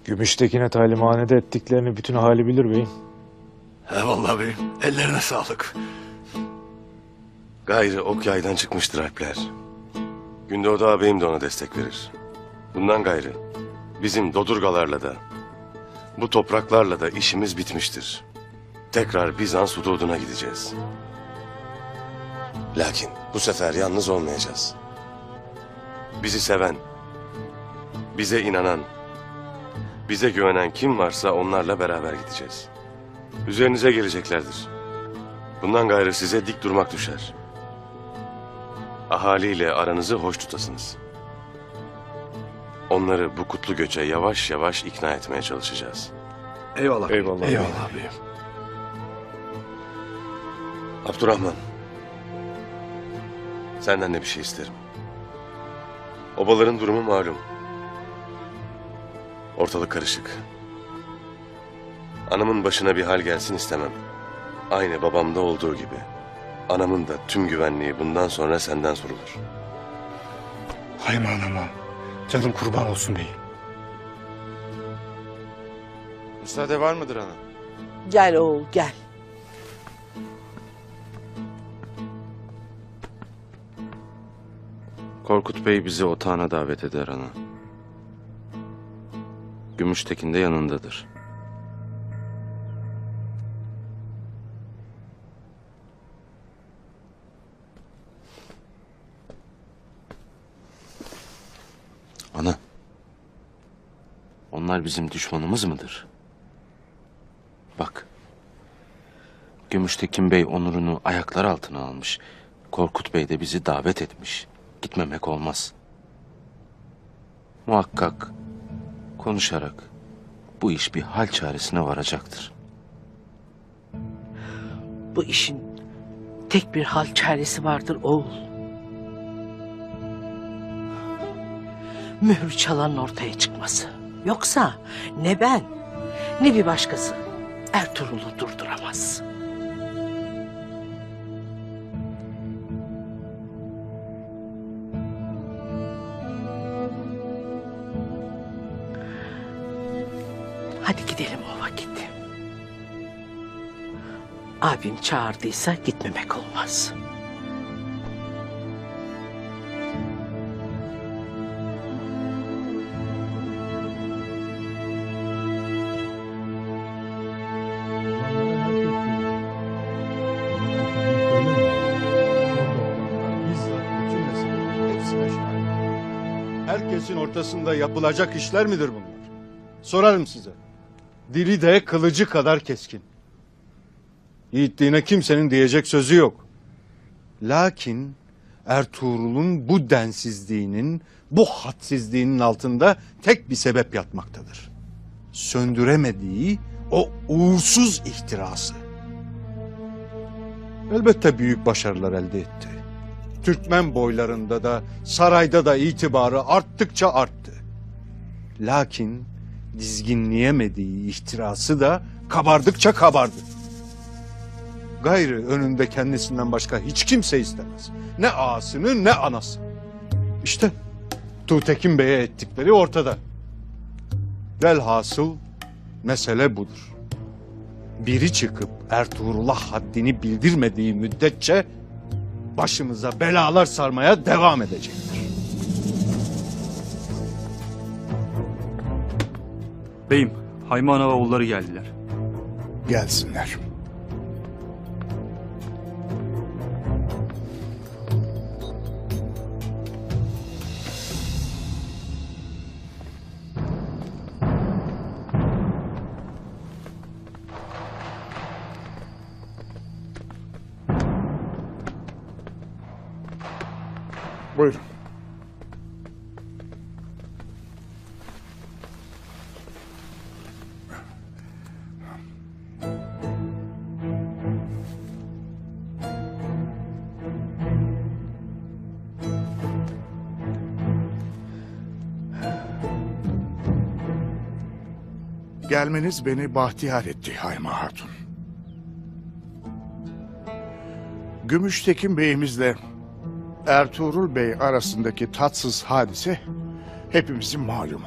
Gümüştekin'e talimhanede ettiklerini bütün ahali bilir beyim. Eyvallah beyim. Ellerine sağlık. Gayrı ok yaydan çıkmıştır Alpler. Gündoğdu ağabeyim de ona destek verir. Bundan gayrı bizim Dodurgalarla da bu topraklarla da işimiz bitmiştir. Tekrar Bizans hududuna gideceğiz. Lakin bu sefer yalnız olmayacağız. Bizi seven, bize inanan, bize güvenen kim varsa onlarla beraber gideceğiz. Üzerinize geleceklerdir. Bundan gayrı size dik durmak düşer. Ahaliyle aranızı hoş tutasınız. Onları bu kutlu göçe yavaş yavaş ikna etmeye çalışacağız. Eyvallah. Eyvallah. Eyvallah beyim. Abdurrahman, senden de bir şey isterim. Obaların durumu malum. Ortalık karışık. Anamın başına bir hal gelsin istemem. Aynı babamda olduğu gibi. Anamın da tüm güvenliği bundan sonra senden sorulur. Hayma anama. Canım kurban olsun beyim. Müsaade var mıdır ana? Gel oğul gel. Korkut Bey bizi otağına davet eder ana. Gümüştekin de yanındadır. Ana. Onlar bizim düşmanımız mıdır? Bak. Gümüştekin Bey onurunu ayaklar altına almış. Korkut Bey de bizi davet etmiş. Gitmemek olmaz. Muhakkak konuşarak bu iş bir hal çaresine varacaktır. Bu işin tek bir hal çaresi vardır oğul. Mührü çalanın ortaya çıkması. Yoksa ne ben ne bir başkası Ertuğrul'u durduramaz. Hadi gidelim o vakit. Abim çağırdıysa gitmemek olmaz. Herkesin ortasında yapılacak işler midir bunlar? Sorarım size. Dili de kılıcı kadar keskin. Yiğitliğine kimsenin diyecek sözü yok. Lakin Ertuğrul'un bu densizliğinin, bu hadsizliğinin altında tek bir sebep yatmaktadır. Söndüremediği o uğursuz ihtirası. Elbette büyük başarılar elde etti. Türkmen boylarında da sarayda da itibarı arttıkça arttı. Lakin dizginleyemediği ihtirası da kabardıkça kabardı. Gayrı önünde kendisinden başka hiç kimse istemez. Ne ağasını ne anası. İşte Tuğtekin Bey'e ettikleri ortada. Velhasıl mesele budur. Biri çıkıp Ertuğrul'a haddini bildirmediği müddetçe başımıza belalar sarmaya devam edecektir. Beyim, Hayman Ağa oğulları geldiler. Gelsinler. Buyurun. Gelmeniz beni bahtiyar etti Hayma Hatun. Gümüştekin Bey'imizle Ertuğrul Bey arasındaki tatsız hadise hepimizin malumu.